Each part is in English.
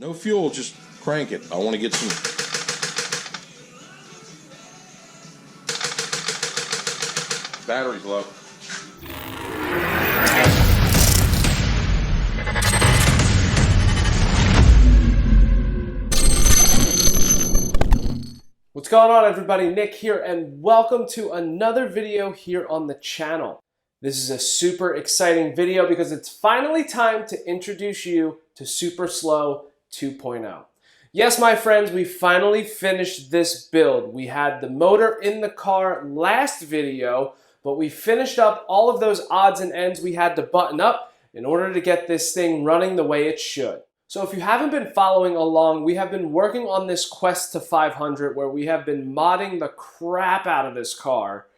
No fuel, just crank it. I want to get some... Battery's low. What's going on, everybody? Nick here, and welcome to another video here on the channel. This is a super exciting video because it's finally time to introduce you to Super Slow 2.0. Yes, my friends, we finally finished this build. We had the motor in the car last video, but we finished up all of those odds and ends we had to button up in order to get this thing running the way it should. So if you haven't been following along, we have been working on this quest to 500 where we have been modding the crap out of this car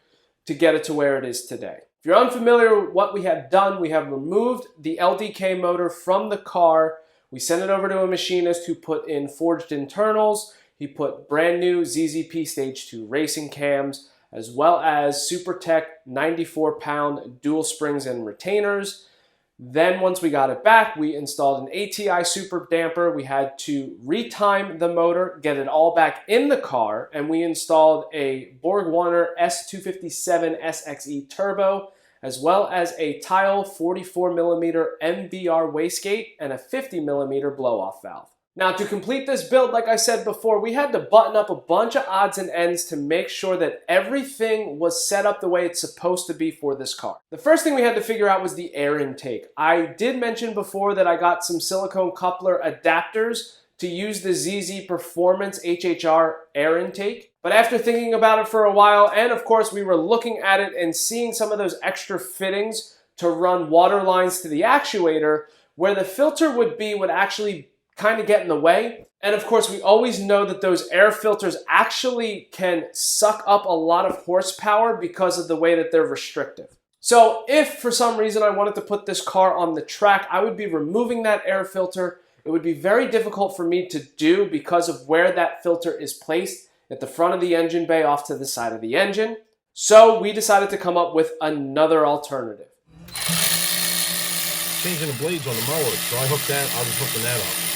to get it to where it is today. If you're unfamiliar with what we have done, we have removed the LDK motor from the car. We sent it over to a machinist who put in forged internals. He put brand new ZZP Stage 2 racing cams, as well as SuperTech 94-pound dual springs and retainers. Then once we got it back, we installed an ATI super damper. We had to retime the motor, get it all back in the car, and we installed a Borg-Warner S257 SXE turbo, as well as a Tile 44mm MBR wastegate and a 50mm blow-off valve. Now, to complete this build, like I said before, we had to button up a bunch of odds and ends to make sure that everything was set up the way it's supposed to be for this car. The first thing we had to figure out was the air intake. I did mention before that I got some silicone coupler adapters to use the ZZ Performance HHR air intake. But after thinking about it for a while, and of course we were looking at it and seeing some of those extra fittings to run water lines to the actuator, where the filter would actually kind of get in the way. And of course, we always know that those air filters actually can suck up a lot of horsepower because of the way that they're restrictive. So if for some reason I wanted to put this car on the track, I would be removing that air filter. It would be very difficult for me to do because of where that filter is placed at the front of the engine bay off to the side of the engine. So we decided to come up with another alternative. Changing the blades on the mower, so I was hooking that up.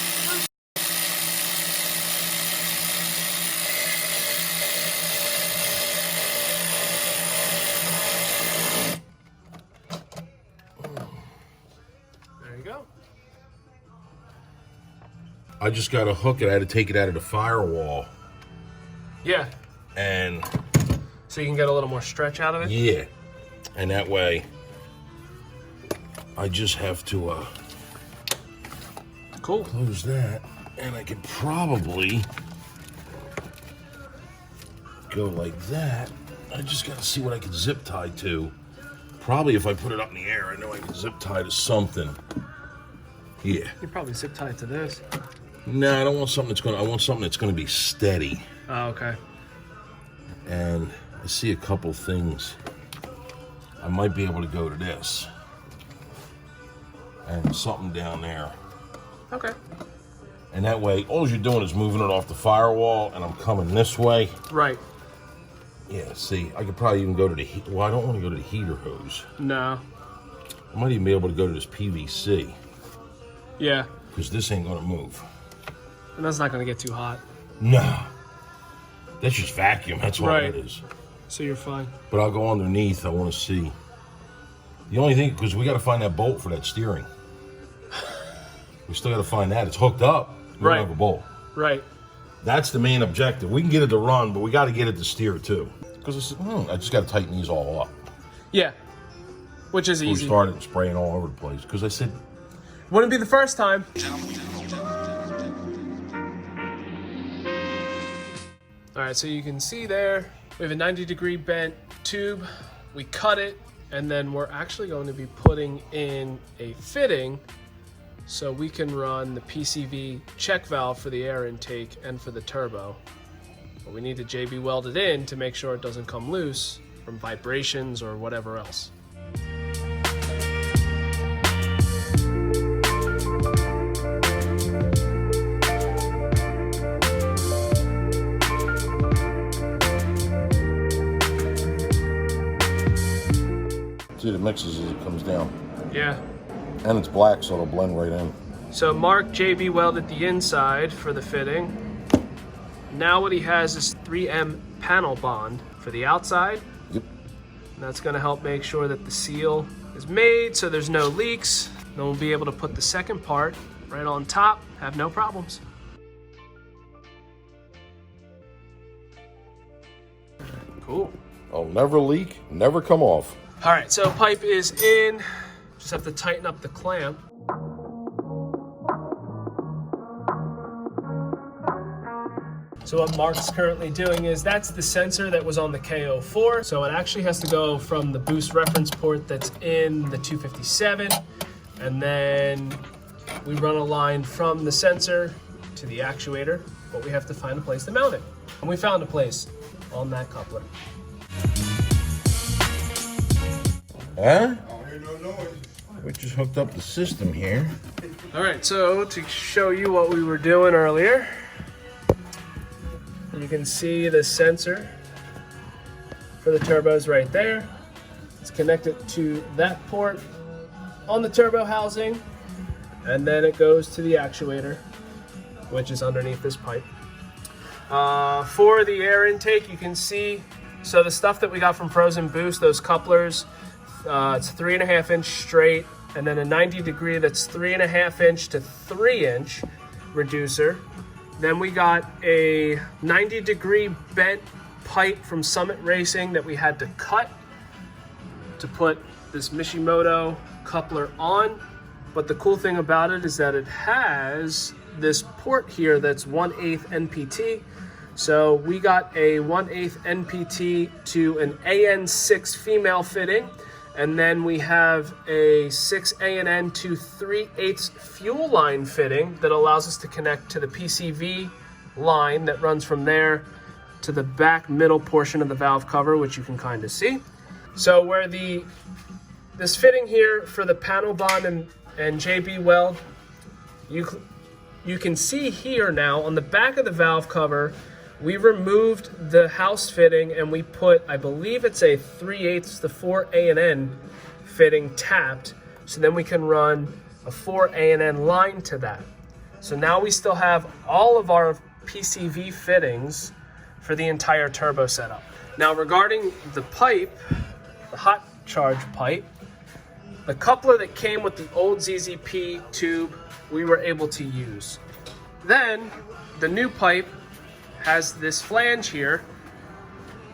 I just got to hook it. I had to take it out of the firewall. Yeah. And so you can get a little more stretch out of it? Yeah. And that way, I just have to cool. Close that. And I could probably go like that. I just got to see what I can zip tie to. Probably if I put it up in the air, I know I can zip tie to something. Yeah. You probably zip tie it to this. No, I don't want something I want something that's gonna be steady. Oh, okay. And I see a couple things. I might be able to go to this. And something down there. Okay. And that way, all you're doing is moving it off the firewall, and I'm coming this way. Right. Yeah, see, I could probably even go to the well, I don't want to go to the heater hose. No. I might even be able to go to this PVC. Yeah. Because this ain't gonna move. And that's not going to get too hot. No. That's just vacuum. That's all it is. So you're fine. But I'll go underneath. I want to see. The only thing, because we got to find that bolt for that steering. We still got to find that. It's hooked up. We don't have a bolt. Right. That's the main objective. We can get it to run, but we got to get it to steer too. Because I just got to tighten these all up. Yeah. Which is easy. We started spraying all over the place. Because I said... Wouldn't be the first time. All right, so you can see there, we have a 90-degree bent tube. We cut it, and then we're actually going to be putting in a fitting so we can run the PCV check valve for the air intake and for the turbo. But we need to JB weld it in to make sure it doesn't come loose from vibrations or whatever else. See, it mixes as it comes down. Yeah. And it's black, so it'll blend right in. So Mark JB welded the inside for the fitting. Now what he has is 3M panel bond for the outside. Yep. And that's going to help make sure that the seal is made so there's no leaks. Then we'll be able to put the second part right on top, have no problems. Cool. I'll never leak, never come off. All right, so pipe is in. Just have to tighten up the clamp. So what Mark's currently doing is that's the sensor that was on the KO4. So it actually has to go from the boost reference port that's in the 257. And then we run a line from the sensor to the actuator, but we have to find a place to mount it. And we found a place on that coupler. Huh? We just hooked up the system here. All right, so to show you what we were doing earlier, you can see the sensor for the turbos right there. It's connected to that port on the turbo housing, and then it goes to the actuator, which is underneath this pipe. For the air intake, you can see, so the stuff that we got from Frozen Boost, those couplers, it's 3.5 inch straight, and then a 90 degree that's 3.5 inch to 3 inch reducer. Then we got a 90 degree bent pipe from Summit Racing that we had to cut to put this Mishimoto coupler on. But the cool thing about it is that it has this port here that's 1/8 NPT. So we got a 1/8 NPT to an AN6 female fitting. And then we have a 6 ANN to 3/8 fuel line fitting that allows us to connect to the PCV line that runs from there to the back middle portion of the valve cover, which you can kind of see. So where this fitting here for the panel bond and JB weld, you can see here now on the back of the valve cover, we removed the house fitting and we put, I believe it's a 3/8 to 4 ANN fitting tapped. So then we can run a 4 ANN line to that. So now we still have all of our PCV fittings for the entire turbo setup. Now regarding the pipe, the hot charge pipe, the coupler that came with the old ZZP tube, we were able to use. Then the new pipe has this flange here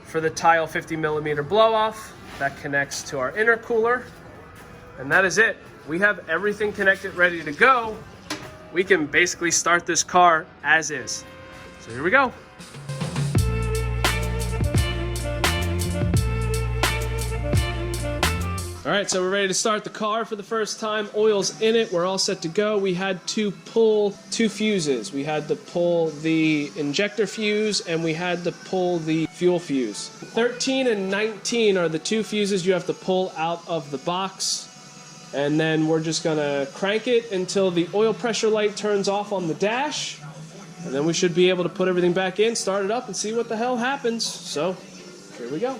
for the tile 50mm blow off that connects to our intercooler, and that is it. We have everything connected, ready to go. We can basically start this car as is. So here we go. All right, so we're ready to start the car for the first time. Oil's in it, we're all set to go. We had to pull 2 fuses. We had to pull the injector fuse and we had to pull the fuel fuse. 13 and 19 are the 2 fuses you have to pull out of the box. And then we're just gonna crank it until the oil pressure light turns off on the dash. And then we should be able to put everything back in, start it up, and see what the hell happens. So, here we go.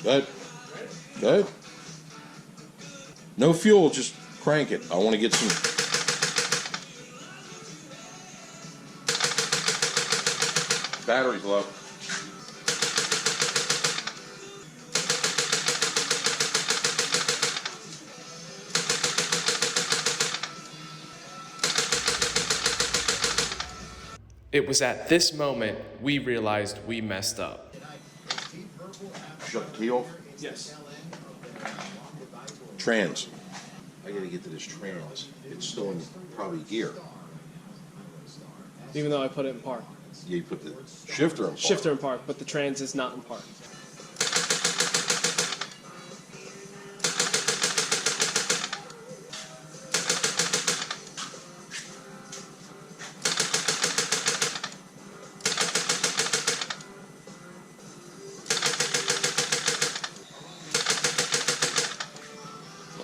Good. Good. No fuel, just crank it. I want to get some. Battery's low. It was at this moment we realized we messed up. Shut the key off. Yes. Trans. I gotta get to this trans. It's still in probably gear. Even though I put it in park. Yeah, you put the shifter in park. Shifter in park, but the trans is not in park.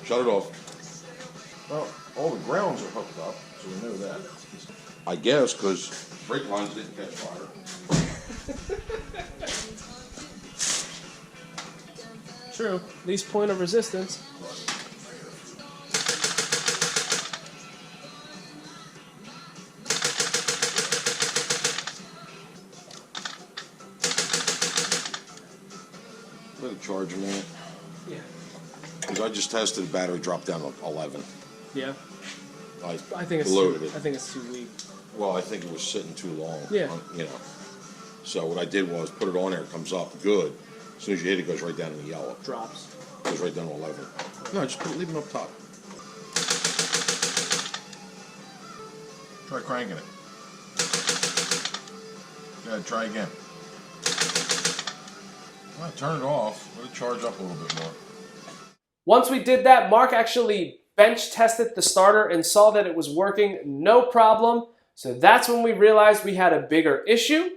Shut it off. Well, all the grounds are hooked up, so we know that. I guess because brake lines didn't catch fire. True. Least point of resistance. Let it charge a minute. Yeah. Because I just tested the battery, dropped down to 11. Yeah. I think it's loaded it. I think it's too weak. Well, I think it was sitting too long. Yeah. You know. So what I did was put it on there. It comes up good. As soon as you hit it, it goes right down to the yellow. Drops. It goes right down to 11. No, just leave it up top. Try cranking it. Yeah, try again. Well, turn it off. Let it charge up a little bit more. Once we did that, Mark actually bench tested the starter and saw that it was working no problem. So that's when we realized we had a bigger issue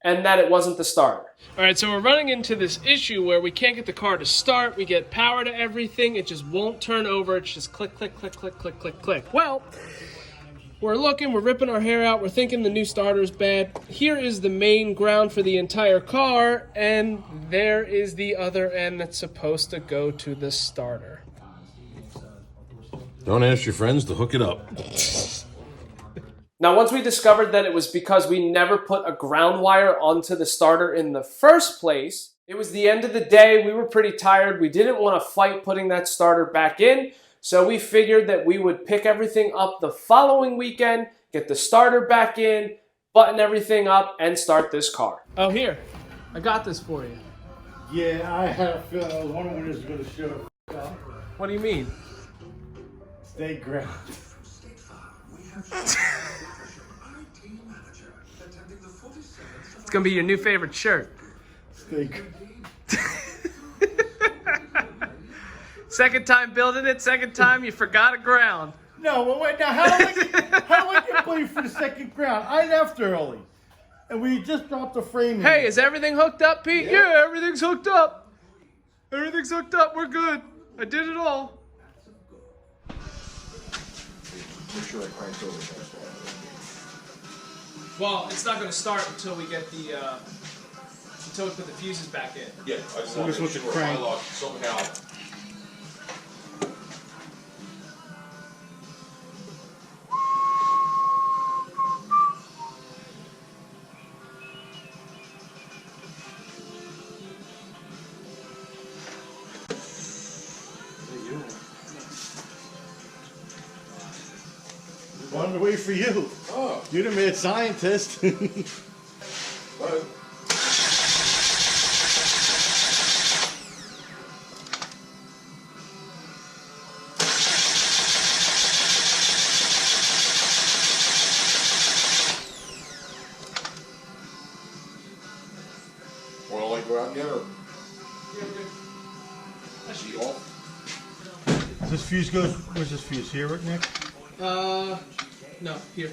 and that it wasn't the starter. All right, so we're running into this issue where we can't get the car to start. We get power to everything. It just won't turn over. It's just click, click, click, click, click, click, click. Well, we're looking, we're ripping our hair out, we're thinking the new starter is bad. Here is the main ground for the entire car, and there is the other end that's supposed to go to the starter. Don't ask your friends to hook it up. Now, once we discovered that it was because we never put a ground wire onto the starter in the first place, it was the end of the day, we were pretty tired, we didn't want to fight putting that starter back in, so we figured that we would pick everything up the following weekend, get the starter back in, button everything up, and start this car. Oh, here. I got this for you. Yeah, I had a feeling I was wondering when this was going to show up. What do you mean? Stay grounded. It's going to be your new favorite shirt. Stay grounded. Second time building it, second time you forgot a ground. No, well, wait, now how do I get blamed for the second ground? I left early. And we just dropped the frame. Hey, is everything hooked up, Pete? Yeah, everything's hooked up. Everything's hooked up. We're good. I did it all. Make sure I cranked over that. Well, it's not going to start until we get the until we put the fuses back in. Yeah, I just want This to was make the sure crank. my luck somehow. Wanted to wait for you. Oh, You're the mad scientist. well, want to like go out yet or see you off? This fuse goes, where's this fuse? Here, right, Nick? No, here.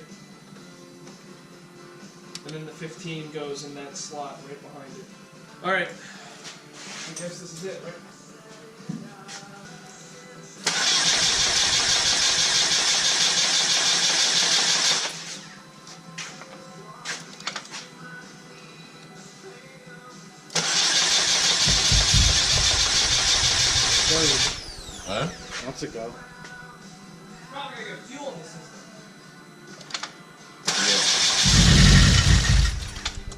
And then the 15 goes in that slot right behind it. All right. I guess this is it, right? Huh? Months ago. Probably gonna get fuel in the system.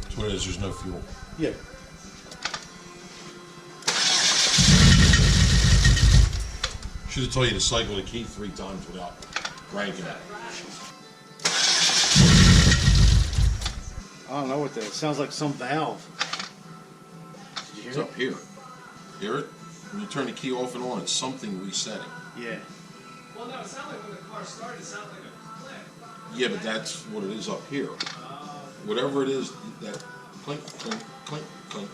That's what it is. There's no fuel. Yeah. Should have told you to cycle the key 3 times without cranking it. I don't know what that is. It sounds like some valve. Did you It's hear up here. Hear it? When you turn the key off and on, it's something resetting. it? Yeah. Well, no, it sounded like when the car started, it sounded like a click. Yeah, but that's what it is up here. Whatever it is, that clink, clink, clink, clink.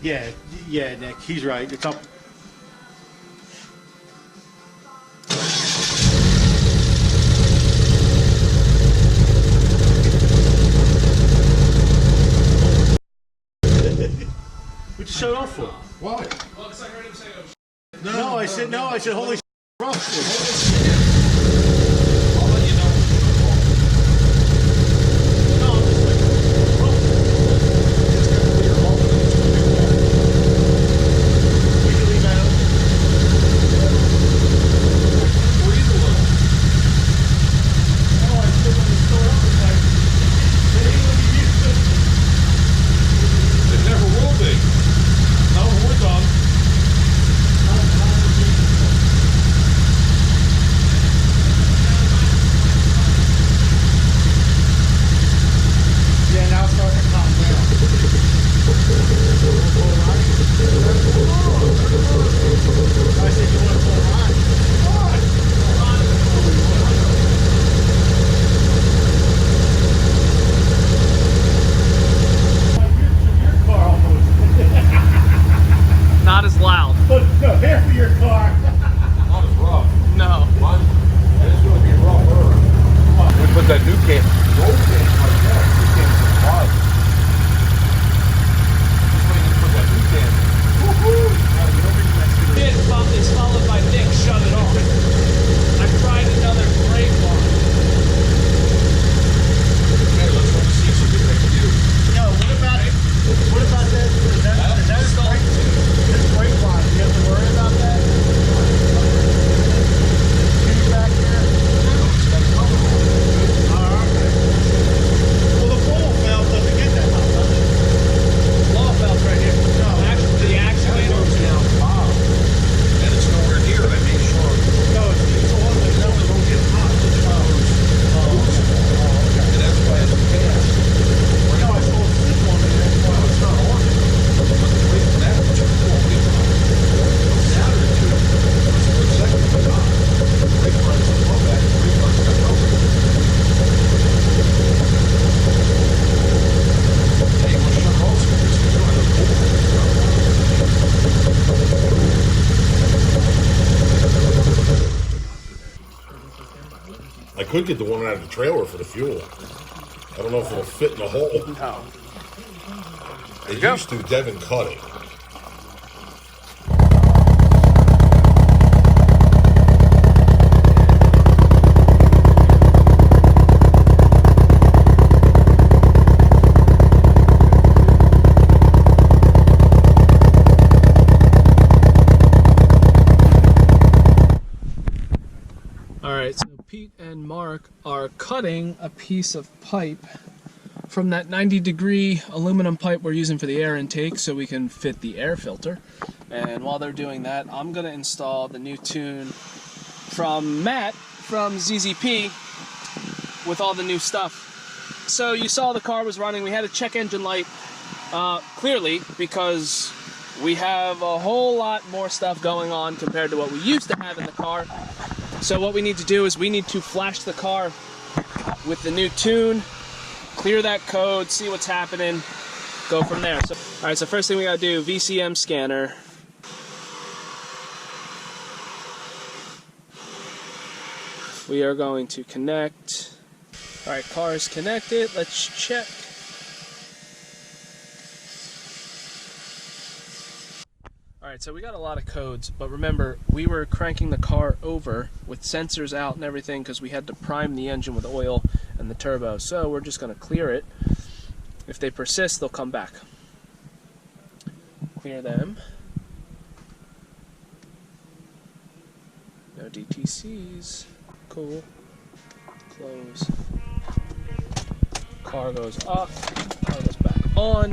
Yeah, yeah, Nick, he's right. It's up. What'd you shut off for? Why? Well, because I heard him say, oh, shit. No, I said, holy shit. I'll let you know. I could get the one out of the trailer for the fuel. I don't know if it'll fit in the hole. No. It used to. Devin cut it. Alright, so Pete and Mark are cutting a piece of pipe from that 90-degree aluminum pipe we're using for the air intake so we can fit the air filter. And while they're doing that, I'm going to install the new tune from Matt from ZZP with all the new stuff. So you saw the car was running. We had a check engine light clearly because we have a whole lot more stuff going on compared to what we used to have in the car. So what we need to do is we need to flash the car with the new tune, clear that code, see what's happening, go from there. So, all right, so first thing we gotta do, VCM scanner. We are going to connect. All right, car is connected. Let's check. Alright, so we got a lot of codes, but remember, we were cranking the car over with sensors out and everything because we had to prime the engine with oil and the turbo. So we're just going to clear it. If they persist, they'll come back. Clear them. No DTCs. Cool. Close. Car goes off. Car goes back on.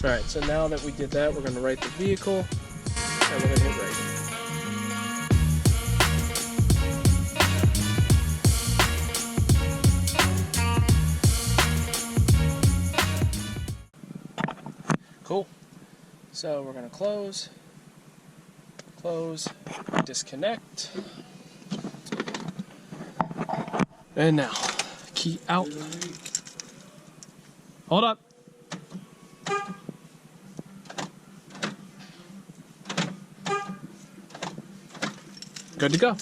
Alright, so now that we did that, we're going to write the vehicle, and we're going to hit write. Cool. So we're going to close, disconnect, and now, key out. Hold up. Good to go.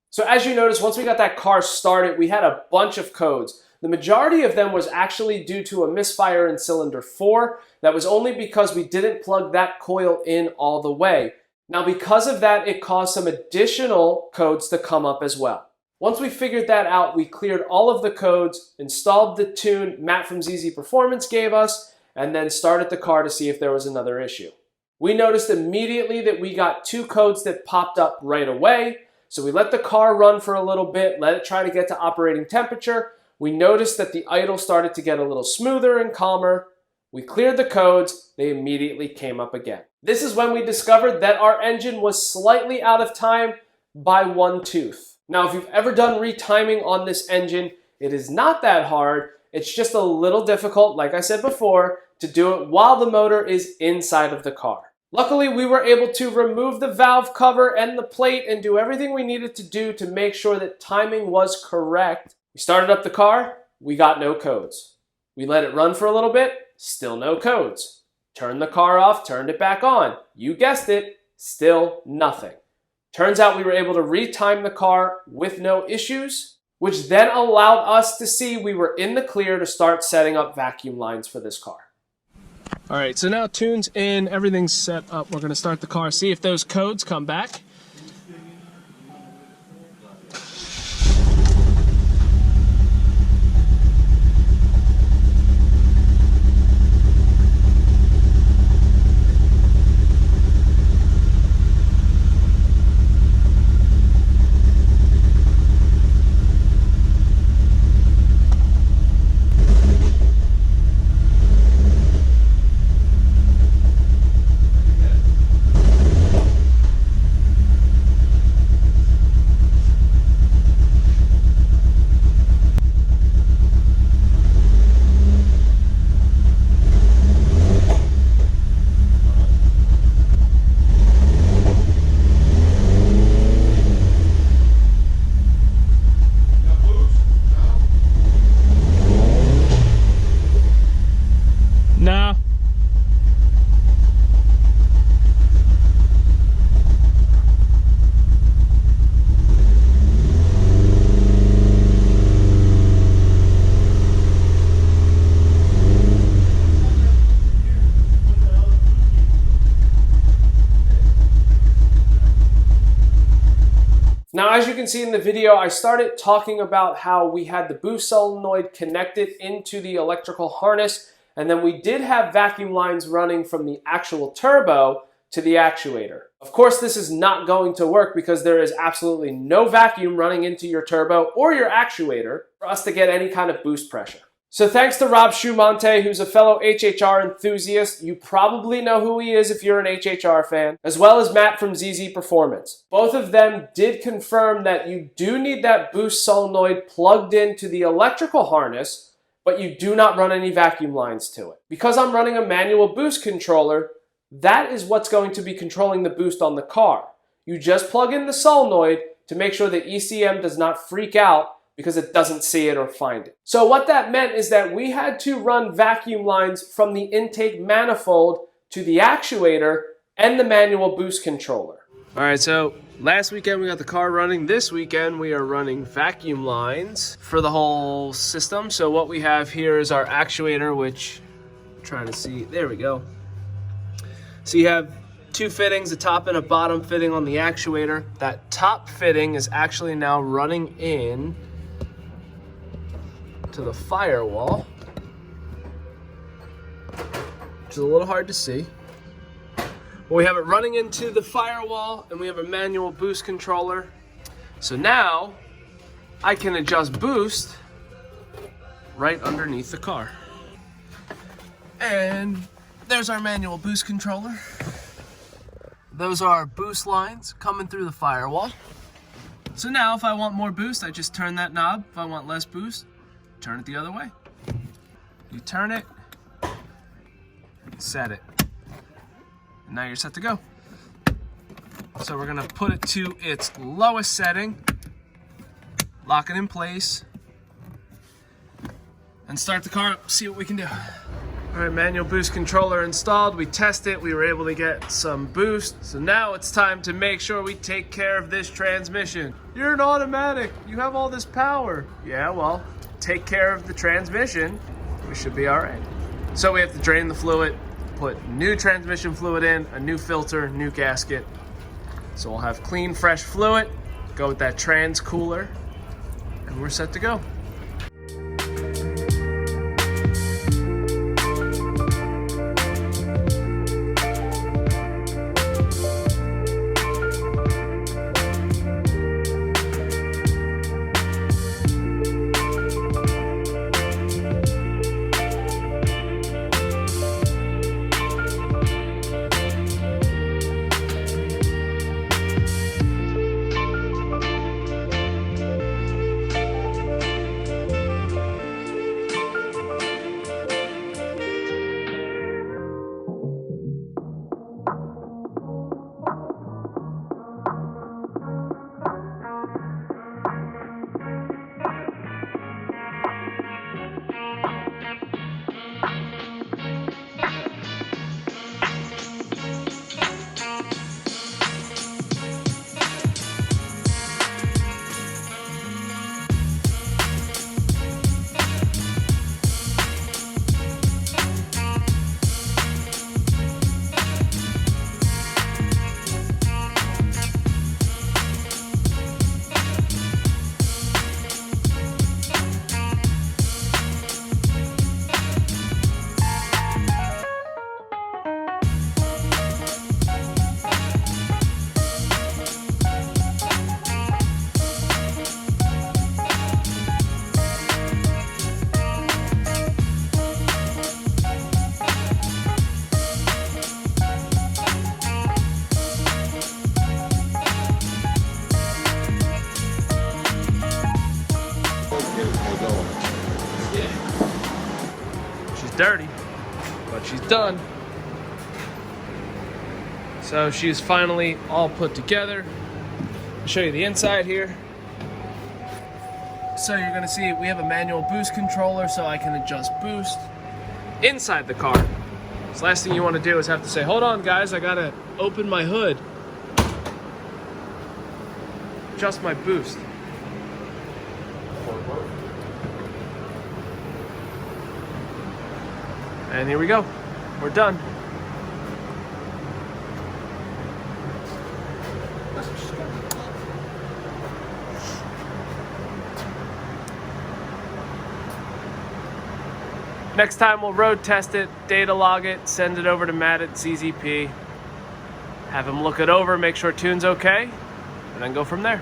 So as you notice, once we got that car started, we had a bunch of codes. The majority of them was actually due to a misfire in cylinder 4. That was only because we didn't plug that coil in all the way. Now because of that, it caused some additional codes to come up as well. Once we figured that out, we cleared all of the codes, installed the tune Matt from ZZ Performance gave us, and then started the car to see if there was another issue. We noticed immediately that we got 2 codes that popped up right away. So we let the car run for a little bit, let it try to get to operating temperature. We noticed that the idle started to get a little smoother and calmer. We cleared the codes, they immediately came up again. This is when we discovered that our engine was slightly out of time by 1 tooth. Now, if you've ever done retiming on this engine, it is not that hard. It's just a little difficult, like I said before, to do it while the motor is inside of the car. Luckily, we were able to remove the valve cover and the plate and do everything we needed to do to make sure that timing was correct. We started up the car, we got no codes. We let it run for a little bit, still no codes. Turned the car off, turned it back on. You guessed it, still nothing. Turns out we were able to retime the car with no issues, which then allowed us to see we were in the clear to start setting up vacuum lines for this car. All right, so now tune's in, everything's set up. We're gonna start the car, see if those codes come back. Now, as you can see in the video, I started talking about how we had the boost solenoid connected into the electrical harness, and then we did have vacuum lines running from the actual turbo to the actuator. Of course, this is not going to work because there is absolutely no vacuum running into your turbo or your actuator for us to get any kind of boost pressure. So thanks to Rob Shumate, who's a fellow HHR enthusiast. You probably know who he is if you're an HHR fan, as well as Matt from ZZ Performance. Both of them did confirm that you do need that boost solenoid plugged into the electrical harness, but you do not run any vacuum lines to it. Because I'm running a manual boost controller, that is what's going to be controlling the boost on the car. You just plug in the solenoid to make sure the ECM does not freak out because it doesn't see it or find it. So what that meant is that we had to run vacuum lines from the intake manifold to the actuator and the manual boost controller. All right, so last weekend we got the car running. This weekend we are running vacuum lines for the whole system. So what we have here is our actuator, which I'm trying to see, there we go. So you have two fittings, a top and a bottom fitting on the actuator. That top fitting is actually now running in to the firewall, which is a little hard to see. Well, we have it running into the firewall, and we have a manual boost controller. So now I can adjust boost right underneath the car. And there's our manual boost controller. Those are our boost lines coming through the firewall. So now if I want more boost, I just turn that knob. If I want less boost, turn it the other way. You turn it, set it, and now you're set to go. So we're gonna put it to its lowest setting, lock it in place, and start the car up, see what we can do. All right, manual boost controller installed. We tested it, we were able to get some boost. So now it's time to make sure we take care of this transmission. You're an automatic, you have all this power. Yeah, well, take care of the transmission, we should be all right. So we have to drain the fluid, put new transmission fluid in, a new filter, new gasket. So we'll have clean, fresh fluid, go with that trans cooler, and we're set to go. Dirty, but she's done. So she's finally all put together. I'll show you the inside here. So you're gonna see we have a manual boost controller, so I can adjust boost inside the car. So last thing you want to do is have to say, hold on guys, I gotta open my hood, adjust my boost. And here we go, we're done. Next time we'll road test it, data log it, send it over to Matt at CZP, have him look it over, make sure tune's okay, and then go from there.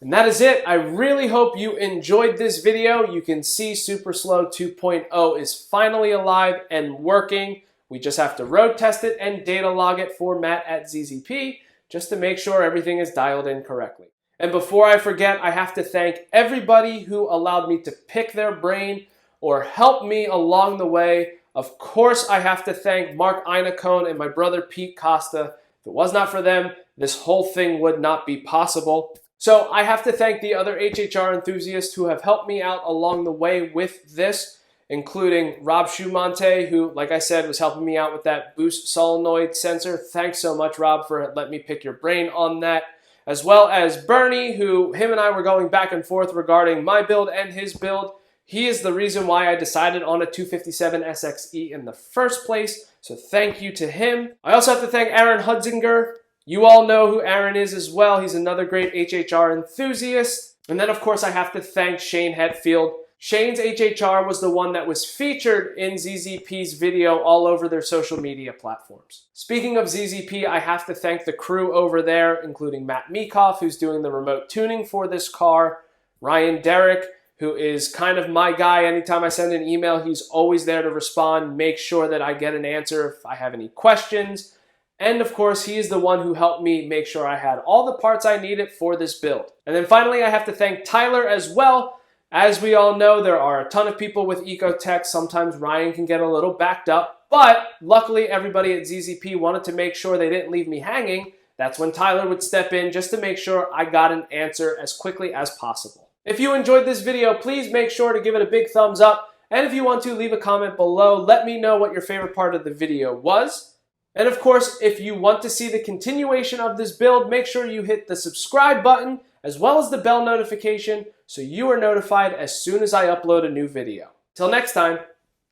And that is it. I really hope you enjoyed this video. You can see Super Slow 2.0 is finally alive and working. We just have to road test it and data log it for Matt at ZZP just to make sure everything is dialed in correctly. And before I forget, I have to thank everybody who allowed me to pick their brain or help me along the way. Of course, I have to thank Mark Innacone and my brother Pete Costa. If it was not for them, this whole thing would not be possible. So I have to thank the other HHR enthusiasts who have helped me out along the way with this, including Rob Shumate, who, like I said, was helping me out with that boost solenoid sensor. Thanks so much, Rob, for letting me pick your brain on that. As well as Bernie, who him and I were going back and forth regarding my build and his build. He is the reason why I decided on a 257 SXE in the first place, so thank you to him. I also have to thank Aaron Hunzinger. You all know who Aaron is as well. He's another great HHR enthusiast. And then, of course, I have to thank Shane Hatfield. Shane's HHR was the one that was featured in ZZP's video all over their social media platforms. Speaking of ZZP, I have to thank the crew over there, including Matt Meekoff, who's doing the remote tuning for this car, Ryan Derrick, who is kind of my guy. Anytime I send an email, he's always there to respond, make sure that I get an answer if I have any questions. And of course, he is the one who helped me make sure I had all the parts I needed for this build. And then finally, I have to thank Tyler as well. As we all know, there are a ton of people with Ecotech. Sometimes Ryan can get a little backed up, but luckily everybody at ZZP wanted to make sure they didn't leave me hanging. That's when Tyler would step in just to make sure I got an answer as quickly as possible. If you enjoyed this video, please make sure to give it a big thumbs up. And if you want to, leave a comment below. Let me know what your favorite part of the video was. And of course, if you want to see the continuation of this build, make sure you hit the subscribe button as well as the bell notification so you are notified as soon as I upload a new video. Till next time,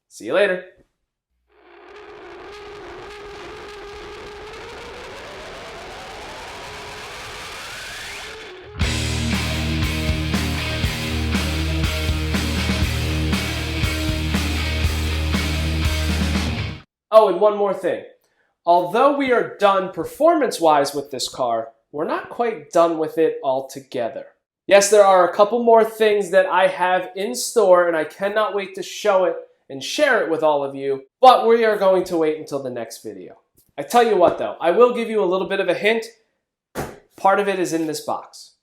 see you later. Oh, and one more thing. Although we are done performance-wise with this car, we're not quite done with it altogether. Yes, there are a couple more things that I have in store, and I cannot wait to show it and share it with all of you, but we are going to wait until the next video. I tell you what though, I will give you a little bit of a hint. Part of it is in this box.